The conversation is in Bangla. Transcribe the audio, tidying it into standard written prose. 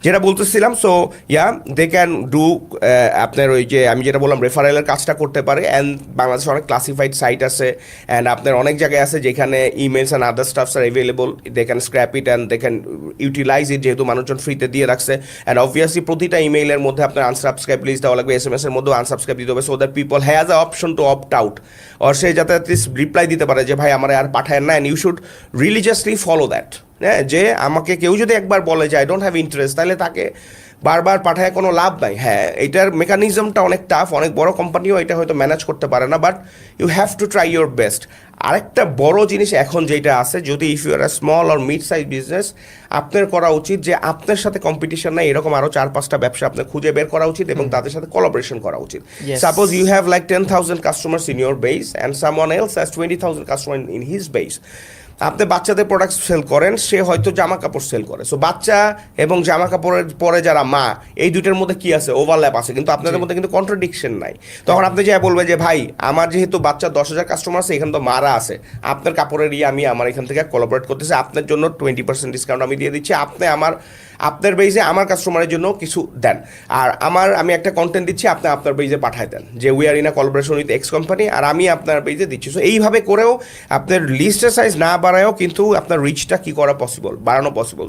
যেটা বলতেছিলাম, সো দে ক্যান ডু আপনার ওই যে আমি যেটা বললাম রেফারেলের কাজটা করতে পারে। অ্যান্ড বাংলাদেশে অনেক ক্লাসিফাইড সাইট আছে, অ্যান্ড আপনার অনেক জায়গায় আছে যেখানে emails and other stuffs are available. They can scrap it and they can utilize it, যেহেতু মানুষজন ফ্রিতে দিয়ে রাখছে। অ্যান্ড অবভিয়াসলি প্রতিটা ইমেইলের মধ্যে আপনার আনসাবস্ক্রাইব লিস্ট দেওয়া লাগবে, SMS এর মধ্যেও আনসাবস্ক্রাইব দিতে হবে, so that people has a option to opt out, আর সে যাতে অ্যাটলিস্ট রিপ্লাই দিতে পারে যে ভাই আমার আর পাঠায় না। And you should religiously follow that. হ্যাঁ, যে আমাকে কেউ যদি একবার বলে যে আই ডোন্ট হ্যাভ ইন্টারেস্ট, তাহলে তাকে বারবার পাঠায় কোনো লাভ নাই। হ্যাঁ, এটার মেকানিজমটা অনেক টাফ, অনেক বড় কোম্পানিও এটা হয়তো ম্যানেজ করতে পারে না, but you have to try your best. আরেকটা বড় জিনিস এখন যেটা আছে, যদি if you are a small or mid size business, আপনার করা উচিত যে আপনার সাথে কম্পিটিশন নাই এরকম আরও 4-5টা ব্যবসা আপনার খুঁজে বের করা উচিত এবং তাদের সাথে কোলাবোরেশন করা উচিত। Yes. Suppose you have like 10,000 customers in your base and someone else has 20,000 customer in his base. আপনি বাচ্চাদের প্রোডাক্ট সেল করেন, সে হয়তো জামা কাপড় সেল করে, সো বাচ্চা এবং জামা কাপড়ের পরে যারা মা, এই দুইটার মধ্যে কি আছে, ওভারল্যাপ আছে, কিন্তু আপনাদের মধ্যে কিন্তু কন্ট্রাডিকশন নাই। তখন আপনি যে বলবেন যে ভাই আমার যেহেতু বাচ্চা 10,000 কাস্টমার আছে, এখানে তো মারা আছে, আপনার কাপড়ের আমি আমার এখান থেকে কোলাবোরেট করতেছি, আপনার জন্য 20% ডিসকাউন্ট আমি দিয়ে দিচ্ছি, আপনি আপনার বেজে আমার কাস্টমারের জন্য কিছু দেন, আর আমি একটা কন্টেন্ট দিচ্ছি, আপনি আপনার বেজে পাঠায় দেন যে we are in a collaboration with X company, আর আমি আপনার বেজে দিচ্ছি। সো এইভাবে করেও আপনার লিস্টের সাইজ না বাড়ায়ও কিন্তু আপনার রিচটা কি করা পসিবল, বাড়ানো পসিবল।